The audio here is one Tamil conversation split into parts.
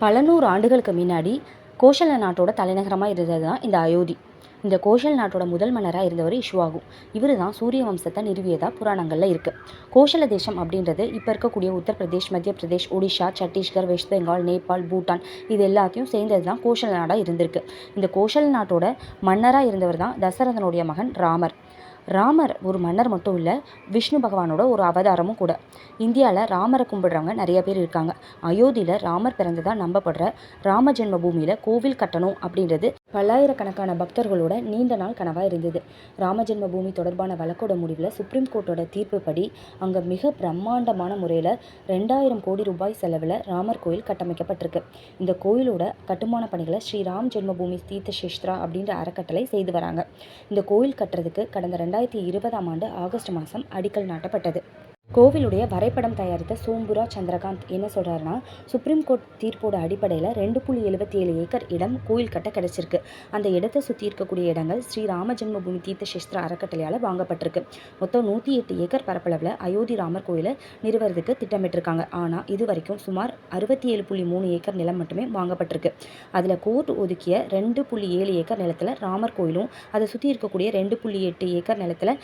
பல நூறு ஆண்டுகளுக்கு முன்னாடி கோசல நாட்டோட தலைநகரமாக இருந்தது தான் இந்த அயோத்தி. இந்த கோசல் நாட்டோட முதல் மன்னராக இருந்தவர் இக்ஷ்வாகு. இவர் தான் சூரிய வம்சத்தை நிறுவியதா புராணங்களில் இருக்குது. கோசல தேசம் அப்படின்றது இப்போ இருக்கக்கூடிய உத்தரப்பிரதேஷ், மத்திய பிரதேஷ், ஒடிஷா, சத்தீஸ்கர், வெஸ்ட் பெங்கால், நேபாள், பூட்டான் இது எல்லாத்தையும் சேர்ந்தது தான் கோசல நாடாக இருந்திருக்கு. இந்த கோசல நாட்டோட மன்னராக இருந்தவர் தான் தசரதனுடைய மகன் ராமர். ராமர் ஒரு மன்னர் மட்டும் இல்லை, விஷ்ணு பகவானோட ஒரு அவதாரமும் கூட. இந்தியாவில் ராமரை கும்பிடுறவங்க நிறைய பேர் இருக்காங்க. அயோத்தியில் ராமர் பிறந்ததாக நம்பப்படுற ராம ஜென்ம பூமியில் கோவில் கட்டணும் அப்படின்றது பல்லாயிரக்கணக்கான பக்தர்களோட நீண்ட நாள் கனவாக இருந்தது. ராம ஜென்ம பூமி தொடர்பான வழக்கோட முடிவில் சுப்ரீம் கோர்ட்டோட தீர்ப்புப்படி அங்கே மிக பிரம்மாண்டமான முறையில் 2000 கோடி ரூபாய் செலவில் ராமர் கோயில் கட்டமைக்கப்பட்டிருக்கு. இந்த கோயிலோட கட்டுமான பணிகளை ஸ்ரீ ராம் ஜென்ம பூமி தீர்த்த சேஸ்திரா அப்படின்ற அறக்கட்டளை செய்து வராங்க. இந்த கோயில் கட்டுறதுக்கு கடந்த 2020ஆம் ஆண்டு ஆகஸ்ட் மாதம் அடிக்கல் நாட்டப்பட்டது. கோவிலுடைய வரைபடம் தயாரித்த சோம்புரா சந்திரகாந்த் என்ன சொல்கிறாருன்னா, சுப்ரீம் கோர்ட் தீர்ப்போட அடிப்படையில் 2.77 ஏக்கர் இடம் கோயில் கட்ட கிடைச்சிருக்கு. அந்த இடத்தை சுற்றி இருக்கக்கூடிய இடங்கள் ஸ்ரீ ராம ஜென்மபூமி தீர்த்த சேஸ்திரா அறக்கட்டளையால் வாங்கப்பட்டிருக்கு. மொத்தம் 108 ஏக்கர் பரப்பளவில் அயோத்தி ராமர் கோயிலை நிறுவறதுக்கு திட்டமிட்டிருக்காங்க. ஆனால் இது வரைக்கும் சுமார் 67.3 ஏக்கர் நிலம் மட்டுமே வாங்கப்பட்டிருக்கு. அதில் கோர்ட் ஒதுக்கிய 2.7 ஏக்கர் நிலத்தில் ராமர் கோயிலும் அதை சுற்றி இருக்கக்கூடிய 2.8 ஏக்கர் நிலத்தில்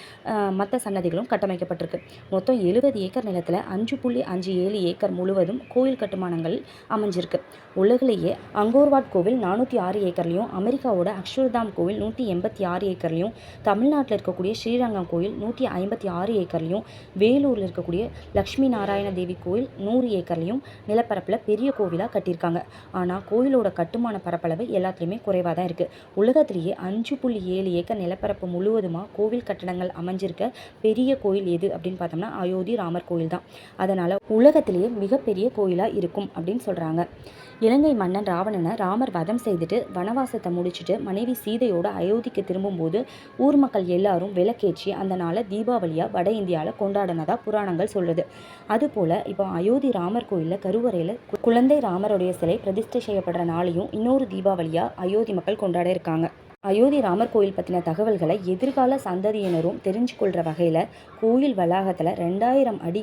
மற்ற சன்னதிகளும் கட்டமைக்கப்பட்டிருக்கு. மொத்தம் 70 ஏக்கர் நிலத்தில் 5.57 ஏக்கர் முழுவதும் கோயில் கட்டுமானங்கள் அமைஞ்சிருக்கு. உலகிலேயே அங்கோர்வாட் கோவில் 406 ஏக்கர்லையும், அமெரிக்காவோட அக்ஷர்தாம் கோவில் 186 ஏக்கர்லையும், தமிழ்நாட்டில் இருக்கக்கூடிய ஸ்ரீரங்கம் கோயில் 156 ஏக்கர்லையும், வேலூரில் இருக்கக்கூடிய லக்ஷ்மி நாராயண தேவி கோயில் 100 ஏக்கர்லையும் நிலப்பரப்பில் பெரிய கோவிலாக கட்டியிருக்காங்க. ஆனால் கோயிலோட கட்டுமான பரப்பளவு எல்லாத்துலேயுமே குறைவாக தான் இருக்குது. உலகத்திலேயே 5.7 ஏக்கர் நிலப்பரப்பு முழுவதுமாக கோவில் கட்டடங்கள் அமைஞ்சிருக்க பெரிய கோயில் எது அப்படின்னு பார்த்தோம்னா அயோத்தி ராமர் கோயில் தான். அதனால் உலகத்திலேயே மிகப்பெரிய கோயிலாக இருக்கும் அப்படின்னு சொல்கிறாங்க. இலங்கை மன்னன் ராவணனை ராமர் வதம் செய்துட்டு வனவாசத்தை முடிச்சுட்டு மனைவி சீதையோட அயோத்திக்கு திரும்பும்போது ஊர் மக்கள் எல்லாரும் விளக்கேற்றி அந்த நாளை தீபாவளியாக வட இந்தியாவில் கொண்டாடினதா புராணங்கள் சொல்லுது. அதுபோல் இப்போ அயோத்தி ராமர் கோயிலில் கருவறையில் குழந்தை ராமருடைய சிலை பிரதிஷ்டை செய்யப்படுற நாளையும் இன்னொரு தீபாவளியாக அயோத்தி மக்கள் கொண்டாட இருக்காங்க. அயோத்தி ராமர் கோயில் பற்றின தகவல்களை எதிர்கால சந்ததியினரும் தெரிஞ்சு கொள்கிற வகையில் கோயில் வளாகத்தில் 2000 அடி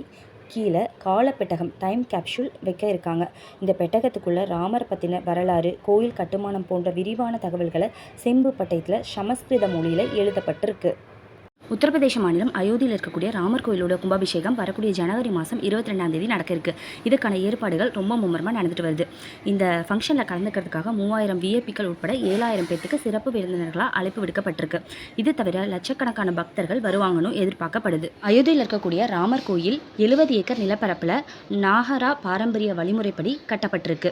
கீழே காலப்பெட்டகம் டைம் கேப்சூல் வைக்க இருக்காங்க. இந்த பெட்டகத்துக்குள்ளே ராமர் பற்றின வரலாறு, கோயில் கட்டுமானம் போன்ற விரிவான தகவல்களை செம்பு பட்டயத்தில் சமஸ்கிருத மொழியில் எழுதப்பட்டிருக்கு. உத்தரப்பிரதேச மாநிலம் அயோத்தியில் இருக்கக்கூடிய ராமர் கோயிலோட கும்பாபிஷேகம் வரக்கூடிய ஜனவரி மாதம் 22ஆம் தேதி நடக்க இருக்கு. இதுக்கான ஏற்பாடுகள் ரொம்ப மும்முரமாக நடந்துட்டு வருது. இந்த ஃபங்க்ஷனில் கலந்துக்கிறதுக்காக 3000 விஐபிக்கள் உட்பட 7000 பேருக்கு சிறப்பு விருந்தினர்களாக அழைப்பு விடுக்கப்பட்டிருக்கு. இது தவிர லட்சக்கணக்கான பக்தர்கள் வருவாங்கன்னு எதிர்பார்க்கப்படுது. அயோத்தியில் இருக்கக்கூடிய ராமர் கோயில் 70 ஏக்கர் நிலப்பரப்பில் நாகரா பாரம்பரிய வழிமுறைப்படி கட்டப்பட்டிருக்கு.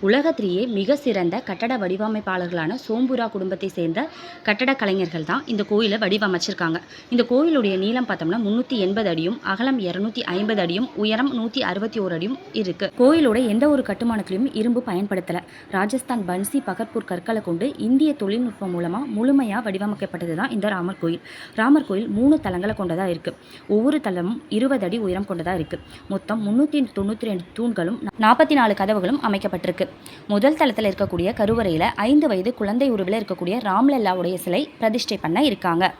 உலகத்திலேயே மிக சிறந்த கட்டட வடிவமைப்பாளர்களான சோம்புரா குடும்பத்தை சேர்ந்த கட்டட கலைஞர்கள் தான் இந்த கோயிலை வடிவமைச்சிருக்காங்க. இந்த கோயிலுடைய நீளம் பார்த்தோம்னா 380 அடியும், அகலம் 250 அடியும், உயரம் 161 அடியும் இருக்கு. கோயிலோட எந்த ஒரு கட்டுமானத்திலையும் இரும்பு பயன்படுத்தலை. ராஜஸ்தான் பன்சி பகத்பூர் கற்களை கொண்டு இந்திய தொழில்நுட்பம் மூலமாக முழுமையாக வடிவமைக்கப்பட்டது தான் இந்த ராமர் கோயில். ராமர் கோயில் 3 தளங்களை கொண்டதாக இருக்கு. ஒவ்வொரு தளமும் 20 அடி உயரம் கொண்டதாக இருக்கு. மொத்தம் 392 தூண்களும் 44 கதவுகளும் அமைக்கப்பட்டிருக்கு. முதல் தளத்தில் இருக்கக்கூடிய கருவறையில் 5 வயது குழந்தை உருவில் இருக்கக்கூடிய ராம்லல்லாவுடைய சிலை பிரதிஷ்டை பண்ண இருக்காங்க.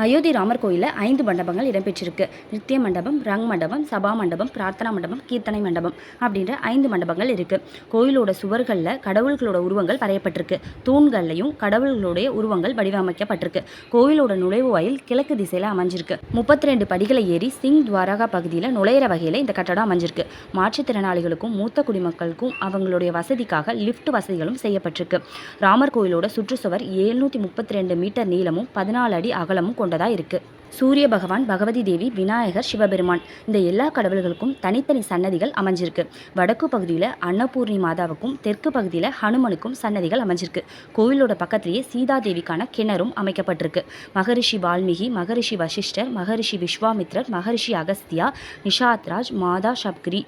அயோத்தி ராமர் கோயிலில் 5 மண்டபங்கள் இடம்பெற்றிருக்கு. நித்திய மண்டபம், ரங் மண்டபம், சபா மண்டபம், பிரார்த்தனா மண்டபம், கீர்த்தனை மண்டபம் அப்படின்ற 5 மண்டபங்கள் இருக்குது. கோயிலோட சுவர்களில் கடவுள்களோட உருவங்கள் வரையப்பட்டிருக்கு. தூண்கள்லையும் கடவுள்களுடைய உருவங்கள் வடிவமைக்கப்பட்டிருக்கு. கோயிலோட நுழைவு வாயில் கிழக்கு திசையில் அமைஞ்சிருக்கு. 32 படிகளை ஏறி சிங் துவாரகா பகுதியில் நுழையிற வகையில் இந்த கட்டடம் அமைஞ்சிருக்கு. மாற்றுத்திறனாளிகளுக்கும் மூத்த குடிமக்களுக்கும் அவங்களுடைய வசதிக்காக லிஃப்ட் வசதிகளும் செய்யப்பட்டிருக்கு. ராமர் கோயிலோட சுற்றுச்சுவர் 732 மீட்டர் நீளமும் 14 அடி அகலமும் கொண்டதா இருக்கு. சூரிய பகவான், பகவதி தேவி, விநாயகர், சிவபெருமான் இந்த எல்லா கடவுள்களுக்கும் தனித்தனி சன்னதிகள் அமைஞ்சிருக்கு. வடக்கு பகுதியில் அன்னபூர்ணி மாதாவுக்கும், தெற்கு பகுதியில் ஹனுமனுக்கும் சன்னதிகள் அமைஞ்சிருக்கு. கோயிலோட பக்கத்திலேயே சீதாதேவிக்கான கிணறும் அமைக்கப்பட்டிருக்கு. மகரிஷி வால்மீகி, மகரிஷி வசிஷ்டர், மகரிஷி விஸ்வாமித்ரர், மகரிஷி அகஸ்தியா, நிஷாத்ராஜ், மாதா சப்கிரி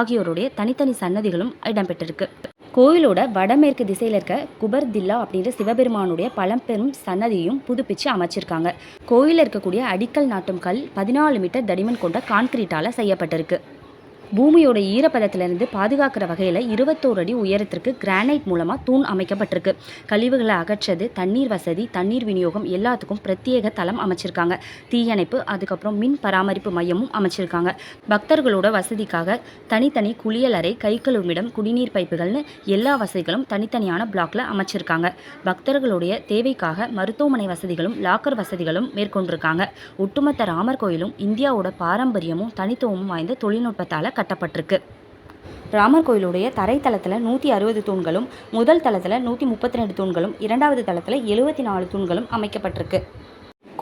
ஆகியோருடைய தனித்தனி சன்னதிகளும் இடம்பெற்றிருக்கு. கோயிலோட வடமேற்கு திசையில் இருக்க குபர்தில்லா அப்படின்ற சிவபெருமானுடைய பழம்பெரும் சன்னதியும் புதுப்பிச்சு அமைச்சிருக்காங்க. கோயிலில் இருக்கக்கூடிய அடிக்கல் நாட்டும் கல் 14 மீட்டர் தடிமன் கொண்ட கான்கிரீட்டால் செய்யப்பட்டிருக்கு. பூமியோட ஈரப்பதத்திலிருந்து பாதுகாக்கிற வகையில் 21 அடி உயரத்திற்கு கிரானைட் மூலமாக தூண் அமைக்கப்பட்டிருக்கு. கழிவுகளை அகற்றது, தண்ணீர் வசதி, தண்ணீர் விநியோகம் எல்லாத்துக்கும் பிரத்யேக தளம் அமைச்சிருக்காங்க. தீயணைப்பு, அதுக்கப்புறம் மின் பராமரிப்பு மையமும் அமைச்சிருக்காங்க. பக்தர்களோட வசதிக்காக தனித்தனி குளியலறை, கை கழுவுமிடம், குடிநீர் பைப்புகள்னு எல்லா வசதிகளும் தனித்தனியான பிளாக்ல அமைச்சிருக்காங்க. பக்தர்களுடைய தேவைக்காக மருத்துவமனை வசதிகளும் லாக்கர் வசதிகளும் மேற்கொண்டிருக்காங்க. ஒட்டுமொத்த ராமர் கோயிலும் இந்தியாவோட பாரம்பரியமும் தனித்துவமும் வாய்ந்த தொழில்நுட்பத்தால் கட்டப்பட்டிருக்கு. ராமர் கோயிலுடைய தரைத்தளத்தில் 160 தூண்களும், முதல் தளத்தில் 132 தூண்களும், இரண்டாவது தளத்தில் 74 தூண்களும் அமைக்கப்பட்டிருக்கு.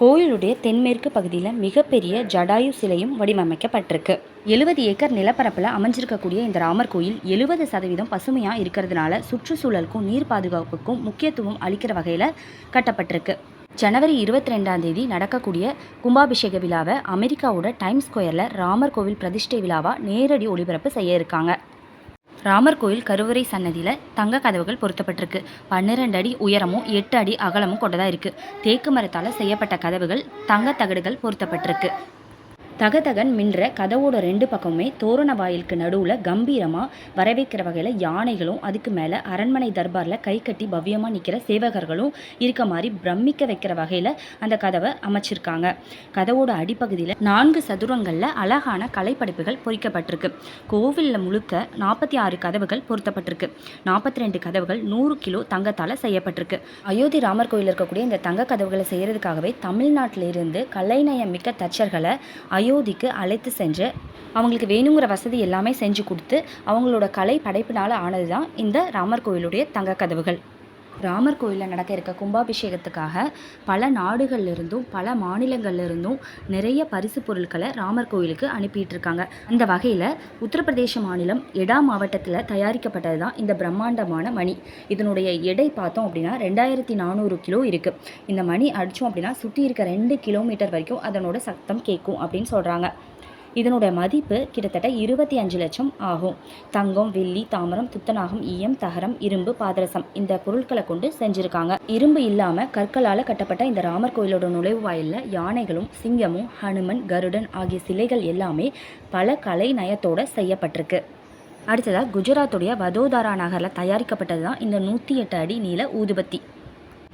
கோயிலுடைய தென்மேற்கு பகுதியில் மிகப்பெரிய ஜடாயு சிலையும் வடிவமைக்கப்பட்டிருக்கு. 70 ஏக்கர் நிலப்பரப்பில் அமைஞ்சிருக்கக்கூடிய இந்த ராமர் கோயில் 70% பசுமையாக இருக்கிறதுனால சுற்றுச்சூழலுக்கும் நீர் பாதுகாப்புக்கும் முக்கியத்துவம் அளிக்கிற வகையில் கட்டப்பட்டிருக்கு. ஜனவரி 22 நடக்கக்கூடிய கும்பாபிஷேக விழாவை அமெரிக்காவோட டைம்ஸ் ஸ்கொயரில் ராமர் கோவில் பிரதிஷ்டை விழாவாக நேரடி ஒளிபரப்பு செய்ய இருக்காங்க. ராமர் கோயில் கருவறை சன்னதியில் தங்க கதவுகள் பொருத்தப்பட்டிருக்கு. 12 அடி உயரமும் 8 அடி அகலமும் கொண்டதாக இருக்குது. தேக்கு மரத்தால் செய்யப்பட்ட கதவுகள், தங்க தகடுகள் பொருத்தப்பட்டிருக்கு. தகதகன் மின்ற கதவோட 2 பக்கமுமே தோரண வாயிலுக்கு நடுவில் கம்பீரமாக வரவேற்கிற வகையில் யானைகளும், அதுக்கு மேலே அரண்மனை தர்பாரில் கை கட்டி பவ்யமாக நிற்கிற சேவகர்களும் இருக்க மாதிரி பிரமிக்க வைக்கிற வகையில் அந்த கதவை அமைச்சிருக்காங்க. கதவோட அடிப்பகுதியில் 4 சதுரங்களில் அழகான கலைப்படைப்புகள் பொறிக்கப்பட்டிருக்கு. கோவிலில் முழுக்க 46 கதவுகள் பொருத்தப்பட்டிருக்கு. 42 கதவுகள் 100 கிலோ தங்கத்தால் செய்யப்பட்டிருக்கு. அயோத்தி ராமர் கோயில் இருக்கக்கூடிய இந்த தங்க கதவுகளை செய்கிறதுக்காகவே தமிழ்நாட்டிலிருந்து கலைநயம் மிக்க தச்சர்களை அயோத்திக்கு அழைத்து சென்று அவங்களுக்கு வேணுங்கிற வசதி எல்லாமே செஞ்சு கொடுத்து அவங்களோட கலை படைப்பினால் ஆனது தான் இந்த ராமர் கோயிலுடைய தங்க கதவுகள். ராமர் கோயிலில் நடக்க இருக்க கும்பாபிஷேகத்துக்காக பல நாடுகள்லேருந்தும் பல மாநிலங்கள்லேருந்தும் நிறைய பரிசு பொருட்களை ராமர் கோயிலுக்கு அனுப்பிட்டு இருக்காங்க. அந்த வகையில் உத்தரப்பிரதேச மாநிலம் எடா மாவட்டத்தில் தயாரிக்கப்பட்டது தான் இந்த பிரம்மாண்டமான மணி. இதனுடைய எடை பார்த்தோம் அப்படின்னா 2400 கிலோ இருக்குது. இந்த மணி அடித்தோம் அப்படின்னா சுற்றி இருக்க 2 கிலோமீட்டர் வரைக்கும் அதனோட சத்தம் கேட்கும் அப்படின்னு சொல்கிறாங்க. இதனுடைய மதிப்பு கிட்டத்தட்ட 25 லட்சம் ஆகும். தங்கம், வெள்ளி, தாமிரம், துத்தநாகம், ஈயம், தகரம், இரும்பு, பாதரசம் இந்த பொருட்களை கொண்டு செஞ்சுருக்காங்க. இரும்பு இல்லாமல் கற்களால் கட்டப்பட்ட இந்த ராமர் கோயிலோட நுழைவு வாயிலில் யானைகளும், சிங்கமும், ஹனுமன், கருடன் ஆகிய சிலைகள் எல்லாமே பல கலை நயத்தோடு செய்யப்பட்டிருக்கு. அடுத்ததாக குஜராத்துடைய வதோதரா நகரில் தயாரிக்கப்பட்டது தான் இந்த 108 அடி நீள ஊதுபத்தி.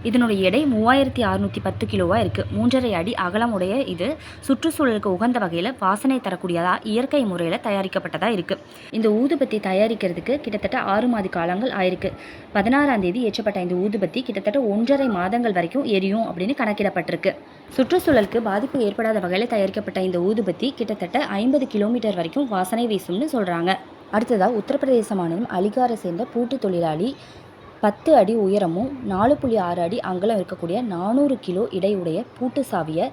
இதனுடைய எடை 3610 கிலோவாக இருக்குது. 3.5 அடி அகலமுடைய இது சுற்றுச்சூழலுக்கு உகந்த வகையில் வாசனை தரக்கூடியதாக இயற்கை முறையில் தயாரிக்கப்பட்டதாக இருக்குது. இந்த ஊதுபத்தி தயாரிக்கிறதுக்கு கிட்டத்தட்ட 6 மாத காலங்கள் ஆயிருக்கு. 16 ஏற்றப்பட்ட இந்த ஊதுபத்தி கிட்டத்தட்ட 1.5 மாதங்கள் வரைக்கும் எரியும் அப்படின்னு கணக்கிடப்பட்டிருக்கு. சுற்றுச்சூழலுக்கு பாதிப்பு ஏற்படாத வகையில் தயாரிக்கப்பட்ட இந்த ஊதுபத்தி கிட்டத்தட்ட 50 கிலோமீட்டர் வரைக்கும் வாசனை வீசும்னு சொல்கிறாங்க. அடுத்ததாக உத்தரப்பிரதேச மாநிலம் அலிகாரை சேர்ந்த பூட்டு தொழிலாளி 10 அடி உயரமும் 4.6 அடி அகலம் இருக்கக்கூடிய 400 கிலோ இடையுடைய பூட்டு சாவியை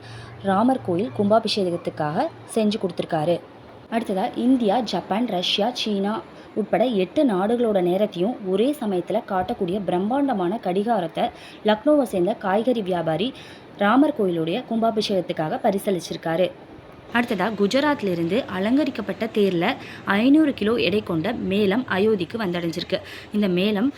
ராமர் கோயில் கும்பாபிஷேகத்துக்காக செஞ்சு கொடுத்துருக்காரு. அடுத்ததாக இந்தியா, ஜப்பான், ரஷ்யா, சீனா உட்பட 8 நாடுகளோட நேரத்தையும் ஒரே சமயத்தில் காட்டக்கூடிய பிரம்மாண்டமான கடிகாரத்தை லக்னோவை சேர்ந்த காய்கறி வியாபாரி ராமர் கோயிலுடைய கும்பாபிஷேகத்துக்காக பரிசளிச்சிருக்காரு. அடுத்ததாக குஜராத்திலிருந்து அலங்கரிக்கப்பட்ட தேரில் 500 கிலோ எடை கொண்ட மேளம் அயோத்திக்கு வந்தடைஞ்சிருக்கு. இந்த மேளம்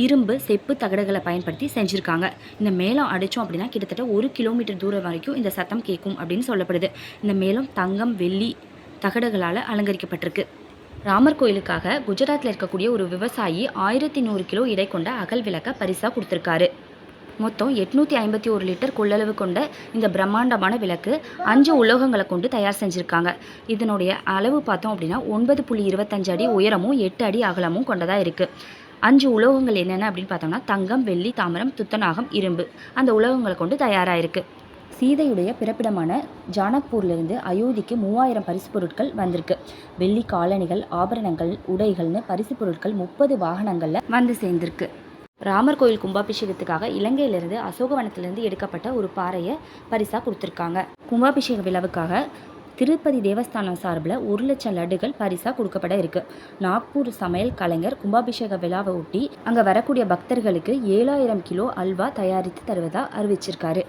இரும்பு, செப்பு தகடுகளை பயன்படுத்தி செஞ்சுருக்காங்க. இந்த மேளம் அடித்தோம் அப்படின்னா கிட்டத்தட்ட 1 கிலோமீட்டர் தூரம் வரைக்கும் இந்த சத்தம் கேட்கும் அப்படின்னு சொல்லப்படுது. இந்த மேளம் தங்கம், வெள்ளி தகடுகளால் அலங்கரிக்கப்பட்டிருக்கு. ராமர் கோயிலுக்காக குஜராத்தில் இருக்கக்கூடிய ஒரு விவசாயி 1100 கிலோ எடை கொண்ட அகல் விளக்க பரிசாக கொடுத்துருக்காரு. மொத்தம் 851 லிட்டர் கொள்ளளவு கொண்ட இந்த பிரம்மாண்டமான விளக்கு 5 உலோகங்களை கொண்டு தயார் செஞ்சுருக்காங்க. இதனுடைய அளவு பார்த்தோம் அப்படின்னா 9.25 அடி உயரமும் 8 அடி அகலமும் கொண்டதாக இருக்குது. 5 உலோகங்கள் என்னென்ன அப்படின்னு பார்த்தோம்னா தங்கம், வெள்ளி, தாமிரம், துத்தநாகம், இரும்பு அந்த உலோகங்களை கொண்டு தயாராக இருக்குது. சீதையுடைய பிறப்பிடமான ஜானக்பூர்லேருந்து அயோத்திக்கு 3000 பரிசு பொருட்கள் வந்திருக்கு. வெள்ளி காலணிகள், ஆபரணங்கள், உடைகள்னு பரிசு பொருட்கள் 30 வாகனங்களில் வந்து சேர்ந்திருக்கு. ராமர் கோயில் கும்பாபிஷேகத்துக்காக இலங்கையிலிருந்து அசோகவனத்திலிருந்து எடுக்கப்பட்ட ஒரு பாறையை பரிசாக கொடுத்துருக்காங்க. கும்பாபிஷேக விழாவுக்காக திருப்பதி தேவஸ்தானம் சார்பில் 1 லட்சம் லட்டுகள் பரிசாக கொடுக்கப்பட இருக்கு. நாக்பூர் சமையல் கலைஞர் கும்பாபிஷேக விழாவை ஒட்டி அங்கே வரக்கூடிய பக்தர்களுக்கு 7000 கிலோ அல்வா தயாரித்து தருவதாக அறிவிச்சிருக்காரு.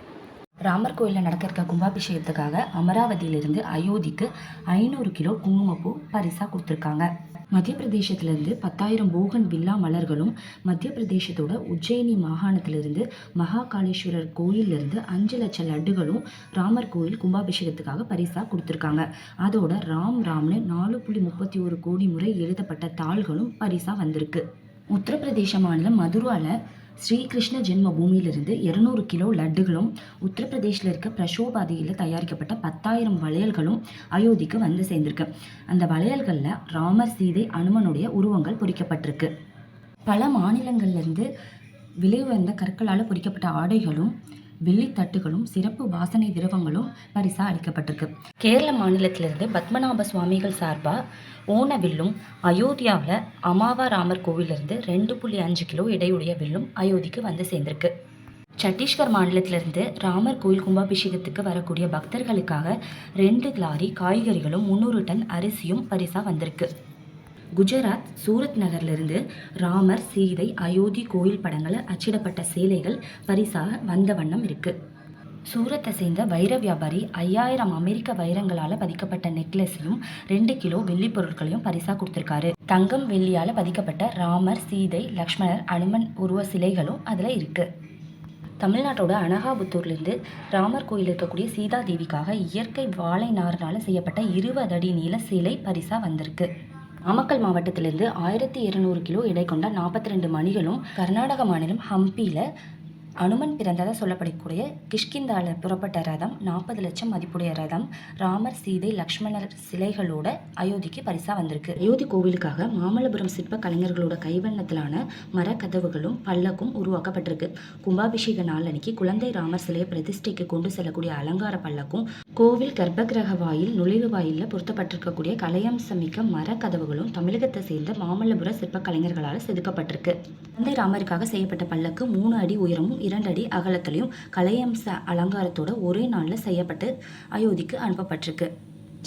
ராமர் கோயிலில் நடக்க இருக்க கும்பாபிஷேகத்துக்காக அமராவதியிலிருந்து அயோத்திக்கு 500 கிலோ குங்குமப்பூ பரிசாக கொடுத்துருக்காங்க. மத்திய பிரதேசத்திலிருந்து 10,000 போகன் வில்லா மலர்களும், மத்திய பிரதேசத்தோட உஜ்ஜயினி மாகாணத்திலிருந்து மகாகாளேஸ்வரர் கோயிலிருந்து 5 லட்சம் லட்டுகளும் ராமர் கோயில் கும்பாபிஷேகத்துக்காக பரிசாக கொடுத்துருக்காங்க. அதோட ராம் ராம்னு 4.31 கோடி முறை எழுதப்பட்ட தாள்களும் பரிசாக வந்திருக்கு. உத்தரப்பிரதேச மாநிலம் மதுராவில் ஸ்ரீகிருஷ்ண ஜென்ம பூமியிலிருந்து 200 கிலோ லட்டுகளும், உத்தரப்பிரதேசில் இருக்க பிரசோபாதியில் தயாரிக்கப்பட்ட 10,000 வளையல்களும் அயோத்திக்கு வந்து சேர்ந்திருக்கு. அந்த வளையல்களில் ராமர், சீதை, அனுமனுடைய உருவங்கள் பொறிக்கப்பட்டிருக்கு. பல மாநிலங்கள்லேருந்து விலை உயர்ந்த கற்களால் பொறிக்கப்பட்ட ஆடைகளும், வெள்ளித்தட்டுகளும், சிறப்பு வாசனை திரவங்களும் பரிசாக அளிக்கப்பட்டிருக்கு. கேரள மாநிலத்திலிருந்து பத்மநாப சுவாமிகள் சார்பாக ஓணவில்லும், அயோத்தியாவில் அமாவா ராமர் கோவிலிருந்து 2.5 கிலோ எடையுடைய வில்லும் அயோத்திக்கு வந்து சேர்ந்திருக்கு. சத்தீஸ்கர் மாநிலத்திலிருந்து ராமர் கோயில் கும்பாபிஷேகத்துக்கு வரக்கூடிய பக்தர்களுக்காக 2 லாரி காய்கறிகளும் 300 டன் அரிசியும் பரிசாக வந்திருக்கு. குஜராத் சூரத் நகர்லேருந்து ராமர், சீதை, அயோத்தி கோயில் படங்களை அச்சிடப்பட்ட சேலைகள் பரிசாக வந்த வண்ணம் இருக்குது. சூரத்தை சேர்ந்த வைர வியாபாரி 5000 அமெரிக்க வைரங்களால் பதிக்கப்பட்ட நெக்லஸையும் 2 கிலோ வெள்ளி பொருட்களையும் பரிசாக கொடுத்துருக்காரு. தங்கம், வெள்ளியால் பதிக்கப்பட்ட ராமர், சீதை, லக்ஷ்மணர், அனுமன் உருவ சிலைகளும் அதில் இருக்குது. தமிழ்நாட்டோட அனகாபுத்தூர்லேருந்து ராமர் கோயில் இருக்கக்கூடிய சீதா தேவிக்காக இயற்கை வாழை நாரினால் செய்யப்பட்ட 20 அடி நீள சிலை பரிசாக வந்திருக்கு. நாமக்கல் மாவட்டத்திலிருந்து 1200 கிலோ எடை கொண்ட 42 மணிகளும், கர்நாடக மாநிலம் ஹம்பியில் அனுமன் பிறந்ததாக சொல்லப்படக்கூடிய கிஷ்கிந்தாவில் புறப்பட்ட ரதம், 40 லட்சம் மதிப்புடைய ரதம், ராமர், சீதை, லக்ஷ்மணர் சிலைகளோட அயோத்திக்கு பரிசாக வந்திருக்கு. அயோத்தி கோவிலுக்காக மாமல்லபுரம் சிற்ப கலைஞர்களோட கைவண்ணத்திலான மரக்கதவுகளும் பல்லக்கும் உருவாக்கப்பட்டிருக்கு. கும்பாபிஷேக நாள் அன்னைக்கு குழந்தை ராமர் சிலையை பிரதிஷ்டைக்கு கொண்டு செல்லக்கூடிய அலங்கார பல்லக்கும், கோவில் கர்ப்பகிரக வாயில் நுழைவு வாயிலில் பொருத்தப்பட்டிருக்கக்கூடிய கலையம்சமிக்க மரக்கதவுகளும் தமிழகத்தை சேர்ந்த மாமல்லபுர சிற்ப கலைஞர்களால் செதுக்கப்பட்டிருக்கு. குழந்தை ராமருக்காக செய்யப்பட்ட பல்லக்கு 3 அடி உயரமும் 2 அடி அகலத்திலையும் கலையம்ச அலங்காரத்தோட ஒரே நாளில் செய்யப்பட்டு அயோத்திக்கு அனுப்பப்பட்டிருக்கு.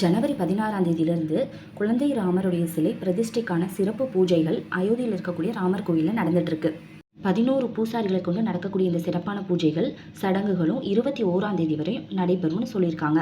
ஜனவரி 16ஆம் தேதியிலிருந்து குழந்தை ராமருடைய சிலை பிரதிஷ்டைக்கான சிறப்பு பூஜைகள் அயோத்தியில் இருக்கக்கூடிய ராமர் கோயிலில் நடந்துட்டு இருக்கு. 11 பூசாரிகளை கொண்டு நடக்கக்கூடிய இந்த சிறப்பான பூஜைகள் சடங்குகளும் 21ஆம் தேதி வரை நடைபெறும்னு சொல்லியிருக்காங்க.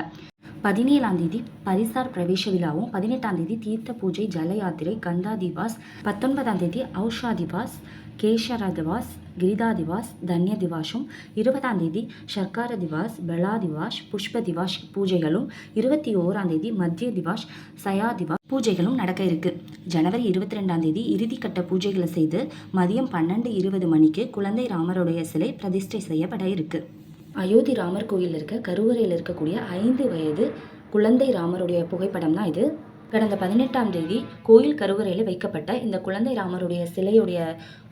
17ஆம் தேதி பரிசார் பிரவேச விழாவும், 18ஆம் தேதி தீர்த்த பூஜை, ஜல யாத்திரை, கந்தா திவாஸ், 19ஆம் தேதி ஔஷா திவாஸ், கேஷர திவாஸ், கிரிதா திவாஸ், தன்ய திவாஸும், 20ஆம் தேதி ஷர்க்கார திவாஸ், பெலா திவாஸ், புஷ்ப திவாஸ் பூஜைகளும், 21ஆம் தேதி மத்திய திவாஸ், சயா திவாஸ் பூஜைகளும் நடக்க இருக்கு. ஜனவரி 22ஆம் தேதி இறுதிக்கட்ட பூஜைகளை செய்து மதியம் 12:20 மணிக்கு குழந்தை ராமருடைய சிலை பிரதிஷ்டை செய்யப்பட இருக்கு. அயோத்தி ராமர் கோயிலில் இருக்க கருவறையில் இருக்கக்கூடிய 5 வயது குழந்தை ராமருடைய புகைப்படம் தான் இது. கடந்த 18ஆம் தேதி கோயில் கருவறையில் வைக்கப்பட்ட இந்த குழந்தை ராமருடைய சிலையுடைய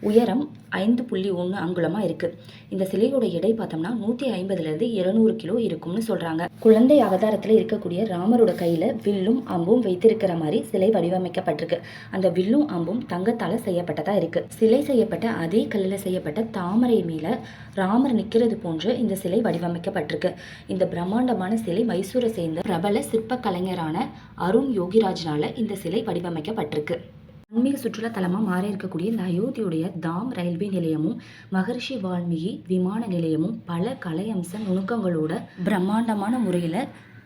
உயரம் 5.1 அங்குலமாக இருக்குது. இந்த சிலையோட எடை பார்த்தோம்னா 150லேருந்து 200 கிலோ இருக்கும்னு சொல்கிறாங்க. குழந்தை அவதாரத்தில் இருக்கக்கூடிய ராமரோட கையில் வில்லும் அம்பும் வைத்திருக்கிற மாதிரி சிலை வடிவமைக்கப்பட்டிருக்கு. அந்த வில்லும் அம்பும் தங்கத்தால் செய்யப்பட்டதாக இருக்குது. சிலை செய்யப்பட்ட அதே கல்லில் செய்யப்பட்ட தாமரை மேலே ராமர் நிற்கிறது போன்று இந்த சிலை வடிவமைக்கப்பட்டிருக்கு. இந்த பிரம்மாண்டமான சிலை மைசூரை சேர்ந்த பிரபல சிற்ப கலைஞரான அருண் யோகிராஜனால இந்த சிலை வடிவமைக்கப்பட்டிருக்கு. ஆன்மீக சுற்றுலா தலமாக மாறி இருக்கக்கூடிய இந்த அயோத்தியுடைய தாம் ரயில்வே நிலையமும், மகரிஷி வால்மீகி விமான நிலையமும் பல கலை அம்ச நுணுக்கங்களோட பிரம்மாண்டமான முறையில்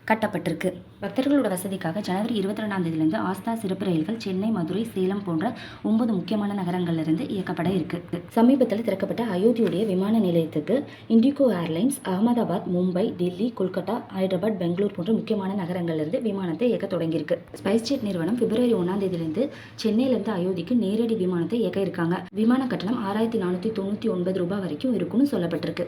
கட்டப்பட்டிருக்கு. பக்தர்களோட வசதிக்காக ஜனவரி 22ஆம் தேதியிலிருந்து ஆஸ்தா சிறப்பு ரயில்கள் சென்னை, மதுரை, சேலம் போன்ற 9 முக்கியமான நகரங்கள்லேருந்து இயக்கப்பட இருக்கு. சமீபத்தில் திறக்கப்பட்ட அயோத்தியுடைய விமான நிலையத்துக்கு இண்டிகோ ஏர்லைன்ஸ் அகமதாபாத், மும்பை, டெல்லி, கொல்கத்தா, ஹைதராபாத், பெங்களூர் போன்ற முக்கியமான நகரங்கள்லேருந்து விமானத்தை இயக்க தொடங்கியிருக்கு. ஸ்பைஸ் ஜெட் நிறுவனம் பிப்ரவரி 1ஆம் தேதியிலிருந்து சென்னையிலிருந்து அயோத்திக்கு நேரடி விமானத்தை இயக்க இருக்காங்க. விமான கட்டணம் 6499 ரூபாய் வரைக்கும் இருக்குன்னு சொல்லப்பட்டிருக்கு.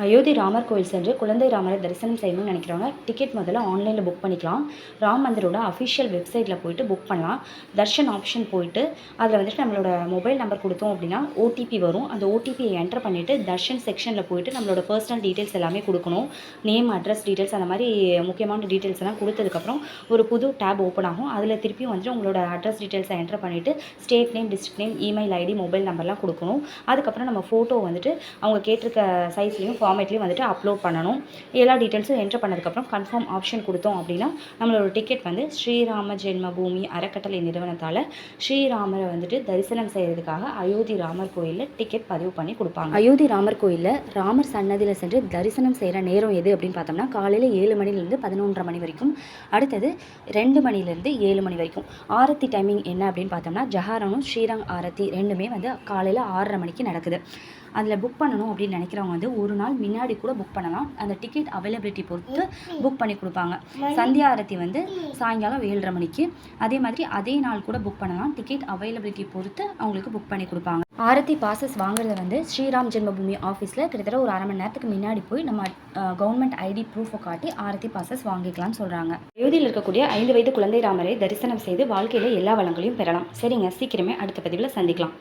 அயோத்தி ராமர் கோயில் சென்று குழந்தை ராமரை தரிசனம் செய்யணும்னு நினைக்கிறவங்க டிக்கெட் முதல்ல ஆன்லைனில் புக் பண்ணிக்கலாம். ராம் மந்திரோட அஃபிஷியல் வெப்சைட்டில் போயிட்டு புக் பண்ணலாம். தர்ஷன் ஆப்ஷன் போயிட்டு அதில் வந்துட்டு நம்மளோட மொபைல் நம்பர் கொடுத்தோம் அப்படின்னா ஓடிபி வரும். அந்த ஓடிபியை என்டர் பண்ணிவிட்டு தர்ஷன் செக்ஷனில் போயிட்டு நம்மளோட பர்சனல் டீட்டெயில்ஸ் எல்லாமே கொடுக்கணும். நேம், அட்ரஸ் டீட்டெயில்ஸ், அந்த மாதிரி முக்கியமான டீட்டெயில்ஸ் எல்லாம் கொடுத்ததுக்கப்புறம் ஒரு புது டேப் ஓப்பன் ஆகும். அதில் திருப்பியும் வந்துட்டு உங்களோட அட்ரஸ் டீட்டெயில்ஸை என்டர் பண்ணிவிட்டு state name, district name, email ID, mobile நம்பர்லாம் கொடுக்கணும். அதுக்கப்புறம் நம்ம ஃபோட்டோ வந்துட்டு அவங்க கேட்டிருக்க சைஸ்லையும் ஃபார்மேட்லேயும் வந்துட்டு அப்லோட் பண்ணணும். எல்லா டீட்டெயில்ஸும் என்ட்ரு பண்ணதுக்கப்புறம் கன்ஃபார்ம் ஆப்ஷன் கொடுத்தோம் அப்படின்னா நம்மளோட டிக்கெட் வந்து ஸ்ரீராம ஜென்மபூமி அறக்கட்டளை நிறுவனத்தால் ஸ்ரீராமரை வந்துட்டு தரிசனம் செய்கிறதுக்காக அயோத்தி ராமர் கோயிலில் டிக்கெட் பதிவு பண்ணி கொடுப்பாங்க. அயோத்தி ராமர் கோயிலில் ராமர் சன்னதியில் சென்று தரிசனம் செய்கிற நேரம் எது அப்படின்னு பார்த்தோம்னா காலையில் 7 மணிலேருந்து 11:30 மணி வரைக்கும், அடுத்தது 2 மணிலேருந்து 7 மணி வரைக்கும். ஆரத்தி டைமிங் என்ன அப்படின்னு பார்த்தோம்னா ஜஹாரனும் ஸ்ரீரங் ஆரத்தி ரெண்டுமே வந்து காலையில் 6:30 மணிக்கு நடக்குது. அதில் புக் பண்ணணும் அப்படின்னு நினைக்கிறவங்க வந்து ஒரு நாள் முன்னாடி கூட புக் பண்ணலாம். அந்த டிக்கெட் அவைலபிலிட்டி பொறுத்து புக் பண்ணி கொடுப்பாங்க. சந்தியா ஆரத்தி வந்து சாயங்காலம் 7:30 மணிக்கு, அதே மாதிரி அதே நாள் கூட புக் பண்ணலாம். டிக்கெட் அவைலபிலிட்டி பொறுத்து அவங்களுக்கு புக் பண்ணி கொடுப்பாங்க. ஆரத்தி பாசஸ் வாங்குறத வந்து ஸ்ரீராம் ஜென்மபூமி ஆஃபீஸில் கிட்டத்தட்ட ஒரு அரை மணி நேரத்துக்கு முன்னாடி போய் நம்ம கவர்மெண்ட் ஐடி ப்ரூஃபை காட்டி ஆரத்தி பாசஸ் வாங்கிக்கலாம்னு சொல்கிறாங்க. அயோத்தியில் இருக்கக்கூடிய 5 வயது குழந்தை ராமரை தரிசனம் செய்து வாழ்க்கையில் எல்லா வளங்களையும் பெறலாம். சரிங்க, சீக்கிரமே அடுத்த பதிவில் சந்திக்கலாம்.